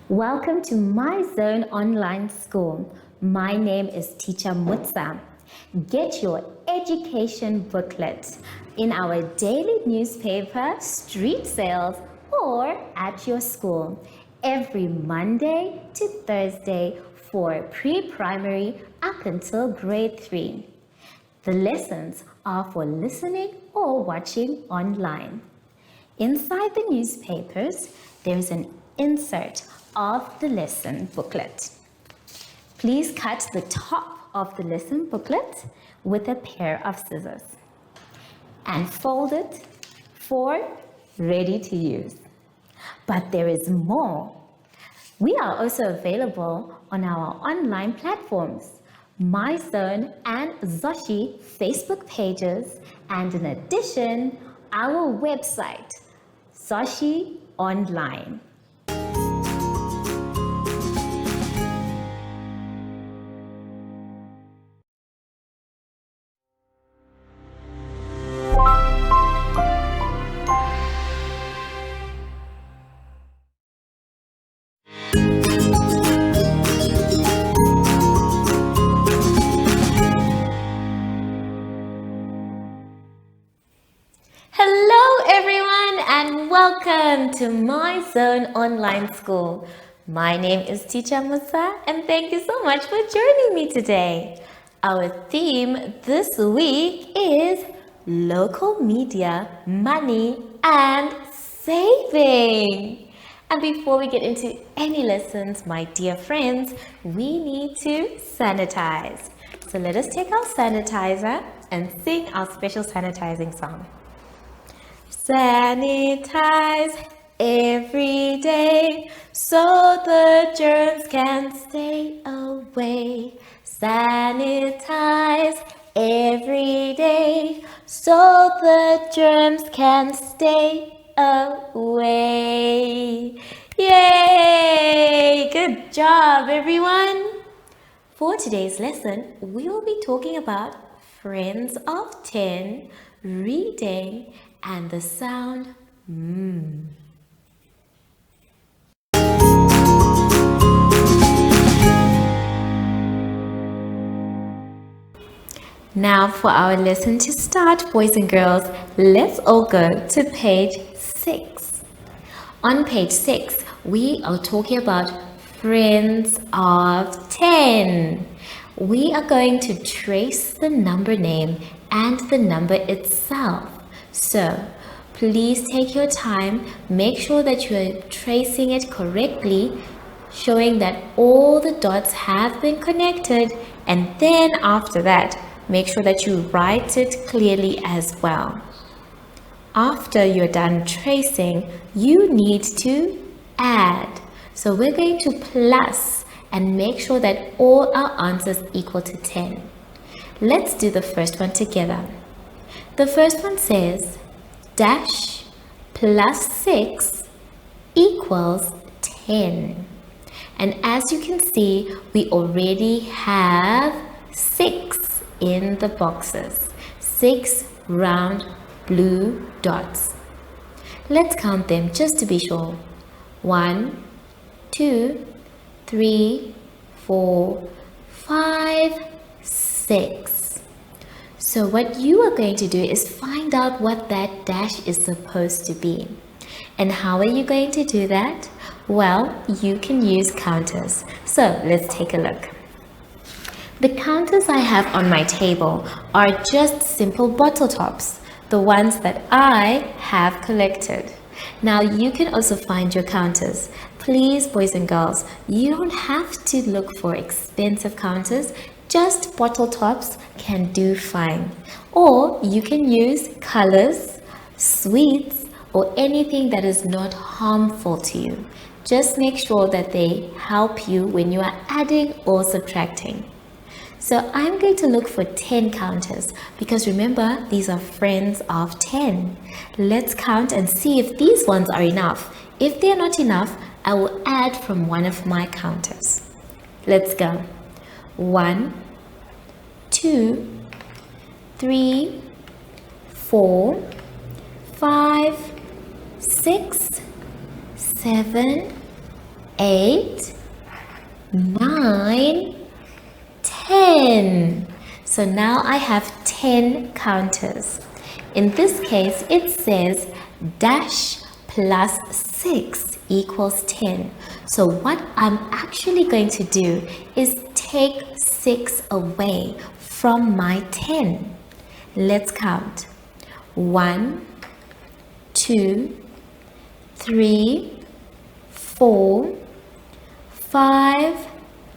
Welcome to My Zone Online School. My name is Teacher Mutsa. Get your education booklet in our daily newspaper, street sales, or at your school every Monday to Thursday for pre-primary up until grade 3. The lessons are for listening or watching online. Inside the newspapers, there is an insert of the lesson booklet. Please cut the top of the lesson booklet with a pair of scissors and fold it for ready to use. But there is more. We are also available on our online platforms, MyZone and Zoshi Facebook pages, and in addition, our website, Zoshi Online. Hello everyone and welcome to My Zone Online School. My name is Teacher Musa and thank you so much for joining me today. Our theme this week is local media, money and saving. And before we get into any lessons, my dear friends, we need to sanitize. So let us take our sanitizer and sing our special sanitizing song. Sanitize every day so the germs can stay away. Sanitize every day so the germs can stay away. Yay! Good job, everyone! For today's lesson, we will be talking about Friends of 10, reading, and the sound Now for our lesson to start, boys and girls, let's all go to page 6. On page 6, we are talking about Friends of 10. We are going to trace the number name and the number itself. So, please take your time, make sure that you are tracing it correctly, showing that all the dots have been connected, and then after that, make sure that you write it clearly as well. After you're done tracing, you need to add. So we're going to plus and make sure that all our answers equal to 10. Let's do the first one together. The first one says dash plus 6 equals 10. And as you can see, we already have 6 in the boxes. 6 round blue dots. Let's count them just to be sure. 1, 2, 3, 4, 5, 6. So what you are going to do is find out what that dash is supposed to be. And how are you going to do that? Well, you can use counters. So let's take a look. The counters I have on my table are just simple bottle tops, the ones that I have collected. Now you can also find your counters. Please, boys and girls, you don't have to look for expensive counters. Just bottle tops can do fine. Or you can use colors, sweets, or anything that is not harmful to you. Just make sure that they help you when you are adding or subtracting. So I'm going to look for 10 counters because remember, these are friends of 10. Let's count and see if these ones are enough. If they're not enough, I will add from one of my counters. Let's go. 1, 2, 3, 4, 5, 6, 7, 8, 9, 10. So now I have 10 counters. In this case, it says dash plus 6 equals 10. So what I'm actually going to do is take 6 away from my 10. Let's count. 1, 2, 3, 4, 5,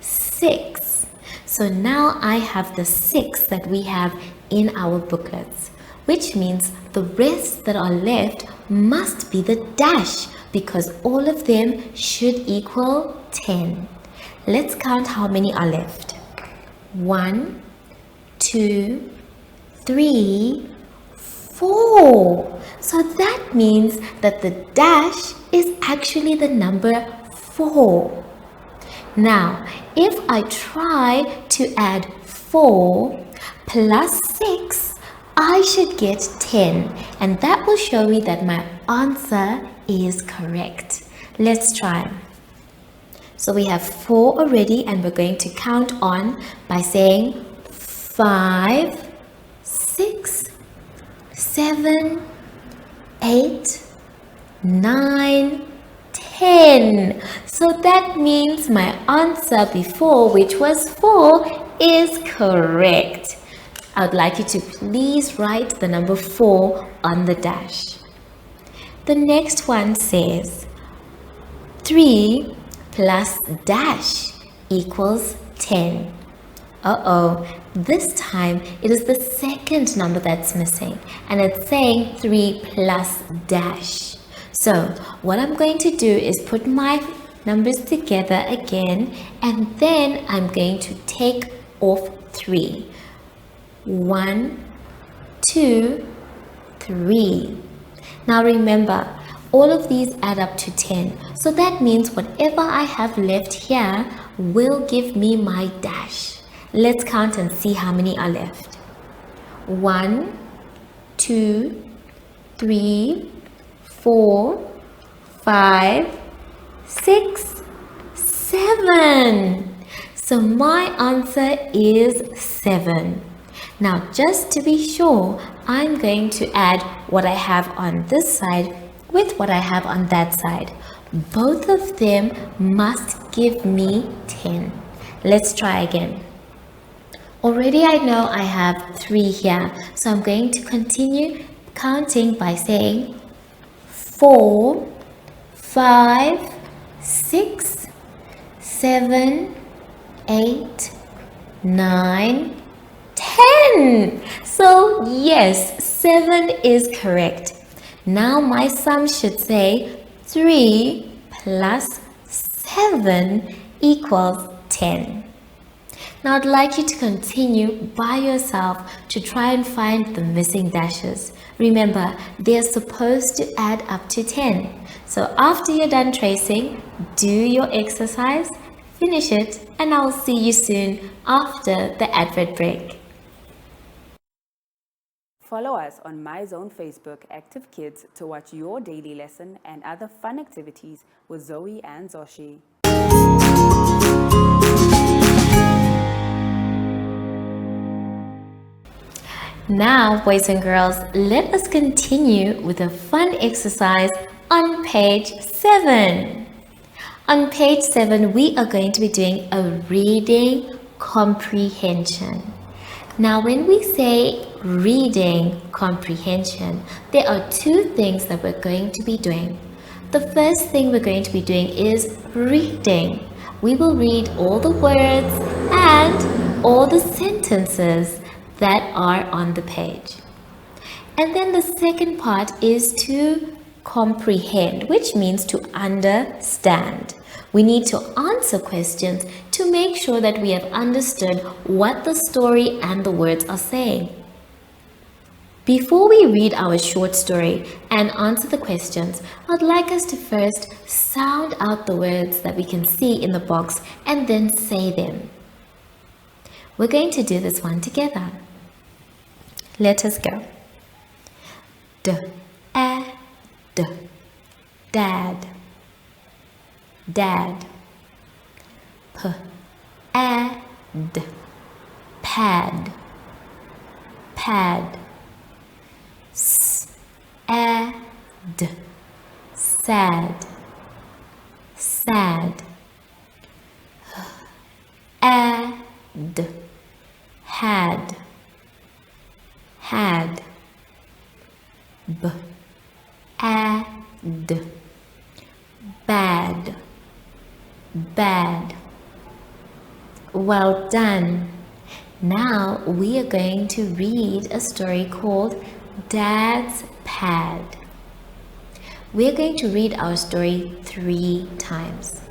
6. So now I have the 6 that we have in our booklets, which means the rest that are left must be the dash because all of them should equal 10. Let's count how many are left. 1, 2, 3, 4. So that means that the dash is actually the number 4. Now, if I try to add 4 plus 6, I should get 10, and that will show me that my answer is correct. Let's try. So we have 4 already, and we're going to count on by saying 5, 6, 7, 8, 9, 10. So that means my answer before, which was 4, is correct. I would like you to please write the number 4 on the dash. The next one says 3 plus dash equals 10. This time it is the second number that's missing, and it's saying 3 plus dash. So what I'm going to do is put my numbers together again, and then I'm going to take off 3. 1, 2, 3. Now remember, all of these add up to 10. So that means whatever I have left here will give me my dash. Let's count and see how many are left. 1, 2, 3, 4, 5, 6, 7. So my answer is 7. Now, just to be sure, I'm going to add what I have on this side with what I have on that side. Both of them must give me 10. Let's try again. Already I know I have 3 here, so I'm going to continue counting by saying 4, 5, 6, 7, 8, 9, 10. So yes, 7 is correct. Now my sum should say 3 plus 7 equals 10. Now I'd like you to continue by yourself to try and find the missing dashes. Remember, they're supposed to add up to 10. So after you're done tracing, do your exercise, finish it, and I'll see you soon after the advert break. Follow us on MyZone Facebook Active Kids to watch your daily lesson and other fun activities with Zoe and Zoshi. Now, boys and girls, let us continue with a fun exercise on page 7. On page 7, we are going to be doing a reading comprehension. Now, when we say reading comprehension, there are 2 things that we're going to be doing. The first thing we're going to be doing is reading. We will read all the words and all the sentences that are on the page. And then the second part is to comprehend, which means to understand. We need to answer questions to make sure that we have understood what the story and the words are saying. Before we read our short story and answer the questions, I'd like us to first sound out the words that we can see in the box and then say them. We're going to do this one together. Let us go. D, dad, dad, Ad, pad, pad. Sad, sad, sad. Ad, had, had. Bad, bad, bad. Well done. Now we are going to read a story called Dad's Pad. We're going to read our story 3 times.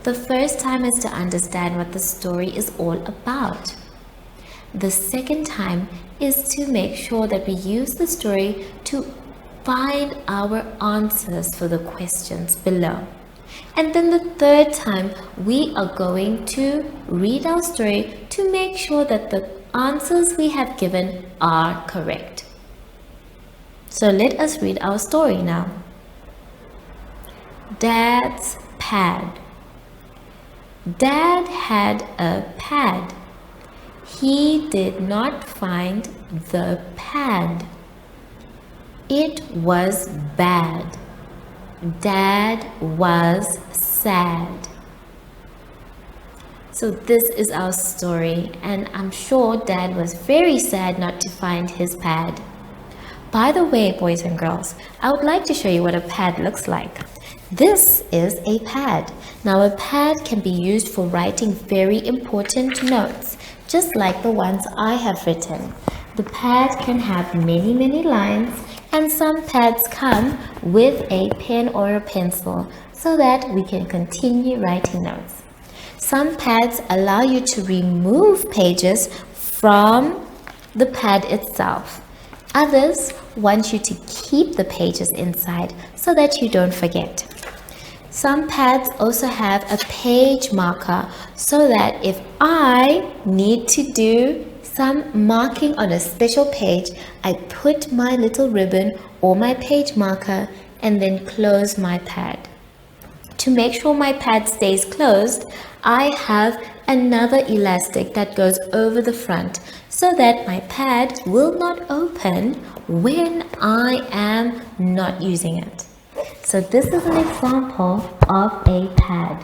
The first time is to understand what the story is all about. The second time is to make sure that we use the story to find our answers for the questions below. And then the third time, we are going to read our story to make sure that the answers we have given are correct. So let us read our story now. Dad's Pad. Dad had a pad. He did not find the pad. It was bad. Dad was sad. So this is our story, and I'm sure Dad was very sad not to find his pad. By the way, boys and girls, I would like to show you what a pad looks like. This is a pad. Now a pad can be used for writing very important notes, just like the ones I have written. The pad can have many lines, and some pads come with a pen or a pencil so that we can continue writing notes. Some pads allow you to remove pages from the pad itself. Others want you to keep the pages inside so that you don't forget. Some pads also have a page marker so that if I need to do some marking on a special page, I put my little ribbon or my page marker and then close my pad. To make sure my pad stays closed, I have another elastic that goes over the front so that my pad will not open when I am not using it. So this is an example of a pad.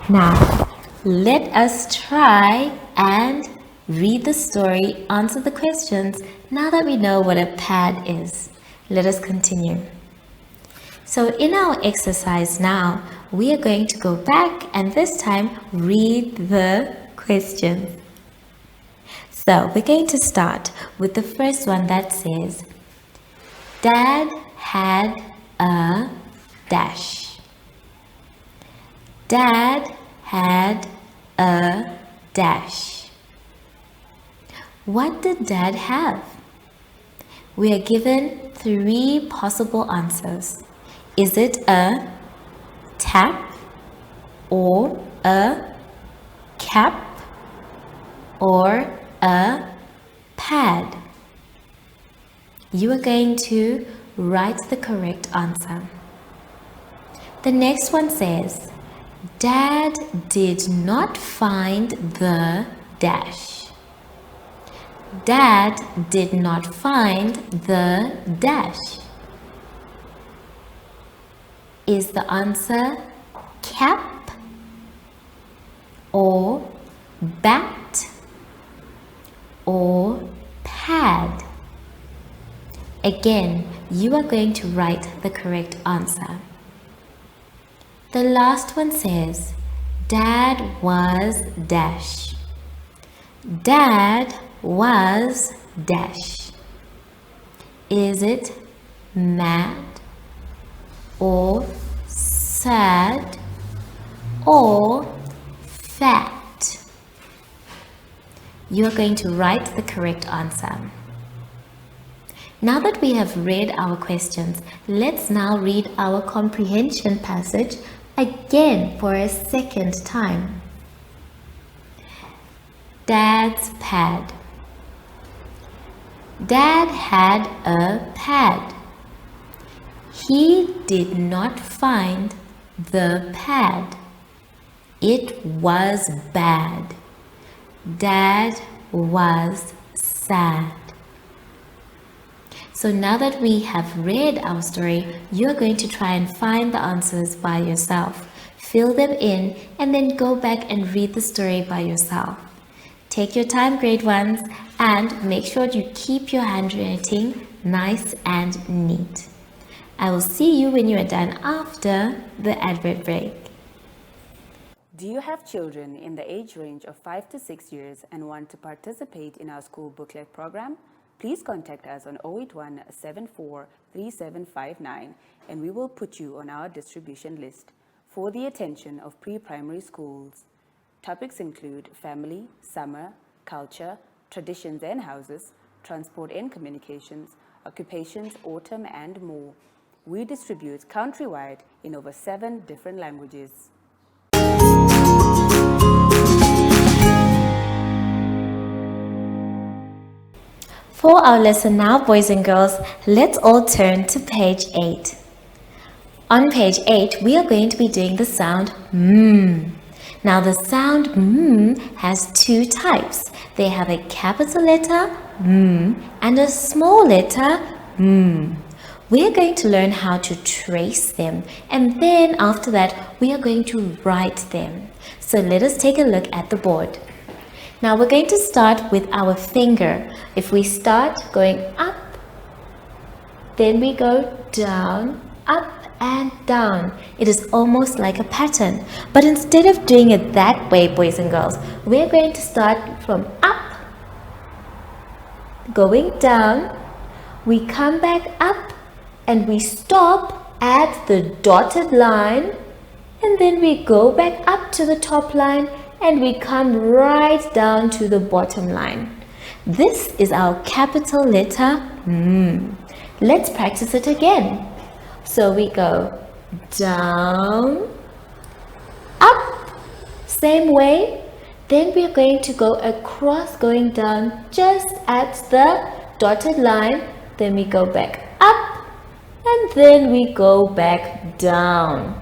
Now, let us try and read the story, answer the questions, now that we know what a pad is. Let us continue. So in our exercise now, we are going to go back and this time read the questions. So we're going to start with the first one that says, Dad had a dash. Dad had a dash. What did Dad have? We are given 3 possible answers. Is it a tap or a cap or a pad? You are going to write the correct answer. The next one says, Dad did not find the dash. Dad did not find the dash. Is the answer cap or bat or pad? Again, you are going to write the correct answer. The last one says, Dad was dash. Dad was dash. Is it mad or sad or fat? You are going to write the correct answer. Now that we have read our questions, let's now read our comprehension passage again for a second time. Dad's pad. Dad had a pad. He did not find the pad. It was bad. Dad was sad. So now that we have read our story, you're going to try and find the answers by yourself. Fill them in and then go back and read the story by yourself. Take your time, grade ones, and make sure you keep your handwriting nice and neat. I will see you when you are done after the advert break. Do you have children in the age range of 5 to 6 years and want to participate in our school booklet program? Please contact us on 081 74 3759 and we will put you on our distribution list for the attention of pre-primary schools. Topics include family, summer, culture, traditions and houses, transport and communications, occupations, autumn and more. We distribute countrywide in over 7 different languages. For our lesson now, boys and girls, let's all turn to page 8. On page 8, we are going to be doing the sound mm. Now the sound mm has 2 types. They have a capital letter mm and a small letter mm. We are going to learn how to trace them, and then after that we are going to write them. So let us take a look at the board. Now we're going to start with our finger. If we start going up, then we go down, up and down. It is almost like a pattern. But instead of doing it that way, boys and girls, we're going to start from up, going down, we come back up and we stop at the dotted line, and then we go back up to the top line and we come right down to the bottom line. This is our capital letter mm. Let's practice it again. So we go down, up, same way. Then we are going to go across, going down just at the dotted line. Then we go back up and then we go back down.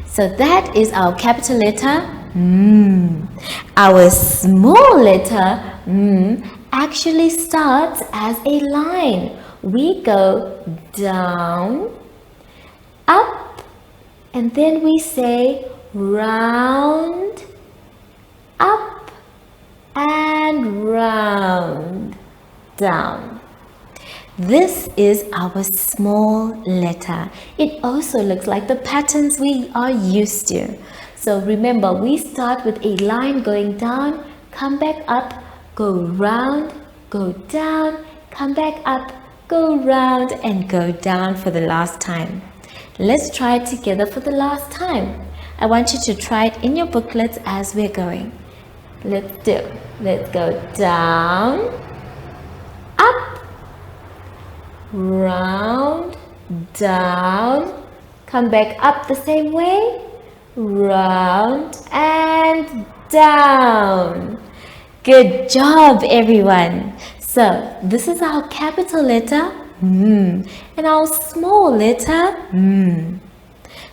So that is our capital letter mm. Our small letter actually starts as a line. We go down, up, and then we say round, up, and round, down. This is our small letter. It also looks like the patterns we are used to. So remember, we start with a line going down, come back up, go round, go down, come back up, go round and go down for the last time. Let's try it together for the last time. I want you to try it in your booklets as we're going. Let's do it. Let's go down, up, round, down, come back up the same way, round and down. Good job, everyone. So this is our capital letter and our small letter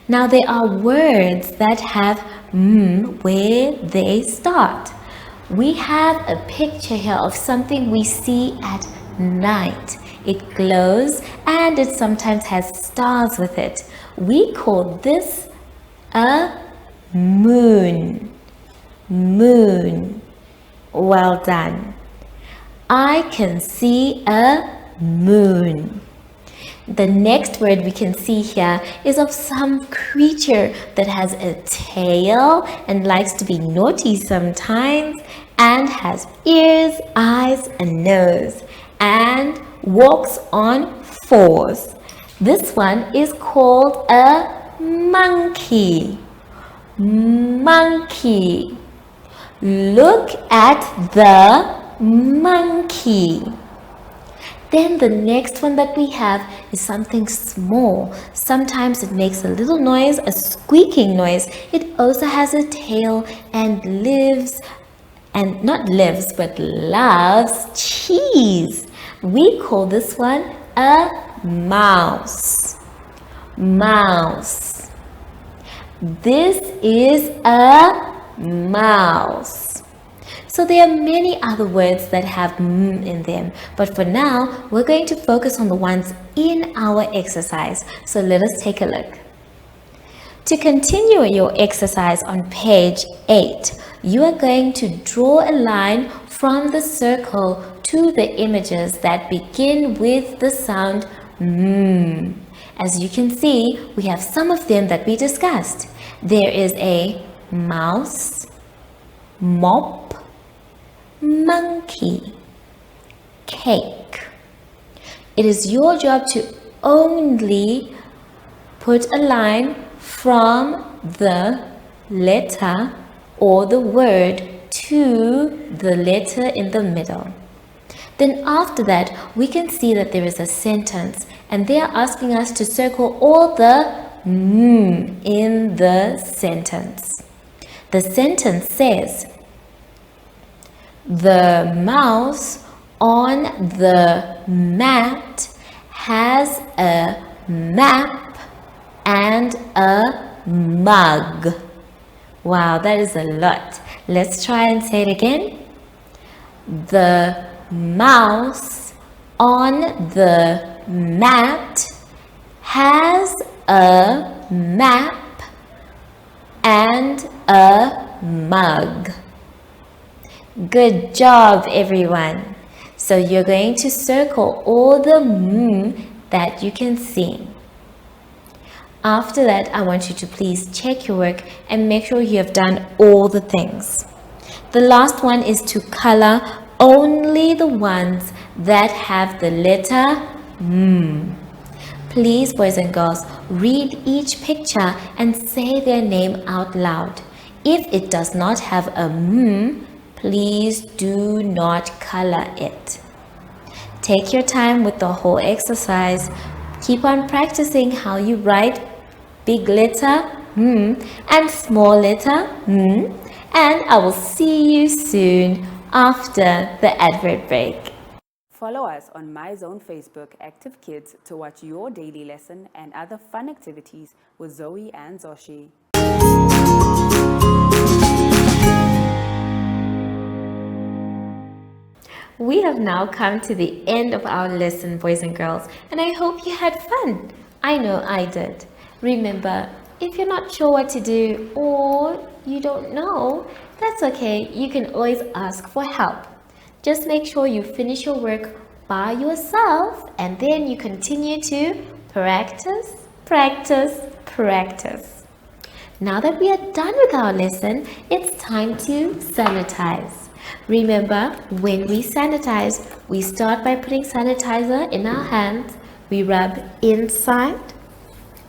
Now there are words that have where they start. We have a picture here of something we see at night. It glows and it sometimes has stars with it. We call this a moon. Moon. Well done. I can see a moon. The next word we can see here is of some creature that has a tail and likes to be naughty sometimes and has ears, eyes, and nose and walks on fours. This one is called a monkey. Monkey. Look at the monkey. Then the next one that we have is something small. Sometimes it makes a little noise, a squeaking noise. It also has a tail and lives, and not lives, but loves cheese. We call this one a mouse. Mouse. This is a mouse. So there are many other words that have m in them, but for now, we're going to focus on the ones in our exercise. So let us take a look. To continue your exercise on page 8, you are going to draw a line from the circle to the images that begin with the sound m. As you can see, we have some of them that we discussed. There is a mouse, mop, monkey, cake. It is your job to only put a line from the letter or the word to the letter in the middle. Then after that, we can see that there is a sentence and they are asking us to circle all the in the sentence. The sentence says, the mouse on the mat has a map and a mug. Wow, that is a lot. Let's try and say it again. The mouse on the mat has a map and a mug. Good job, everyone. So you're going to circle all the that you can see. After that, I want you to please check your work and make sure you have done all the things. The last one is to color only the ones that have the letter m. Please, boys and girls, read each picture and say their name out loud. If it does not have a m, please do not color it. Take your time with the whole exercise. Keep on practicing how you write big letter m and small letter m, and I will see you soon after the advert break. Follow us on MyZone Facebook Active Kids to watch your daily lesson and other fun activities with Zoe and Zoshi. We have now come to the end of our lesson, boys and girls, and I hope you had fun. I know I did. Remember, if you're not sure what to do or you don't know, that's okay. You can always ask for help. Just make sure you finish your work by yourself and then you continue to practice, practice, practice. Now that we are done with our lesson, it's time to sanitize. Remember, when we sanitize, we start by putting sanitizer in our hands. We rub inside,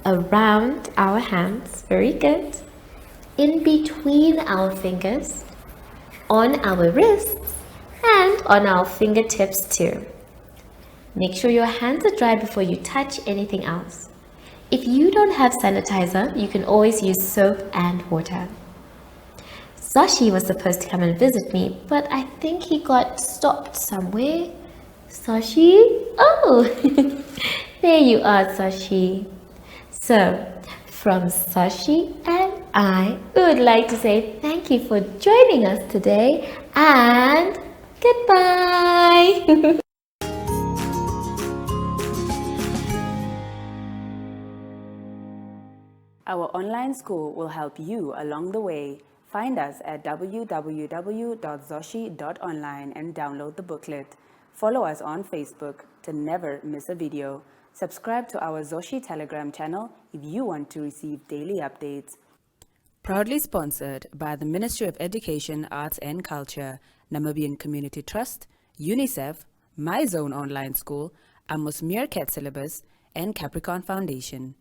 around our hands, very good, in between our fingers, on our wrists, and on our fingertips too. Make sure your hands are dry before you touch anything else. If you don't have sanitizer, you can always use soap and water. Zoshi was supposed to come and visit me, but I think he got stopped somewhere. Zoshi? Oh, there you are, Zoshi. So, from Zoshi and I would like to say thank you for joining us today and goodbye. Our online school will help you along the way. Find us at www.zoshi.online and download the booklet. Follow us on Facebook to never miss a video. Subscribe to our Zoshi Telegram channel if you want to receive daily updates. Proudly sponsored by the Ministry of Education, Arts and Culture, Namibian Community Trust, UNICEF, MyZone Online School, Amos Meerkat Syllabus, and Capricorn Foundation.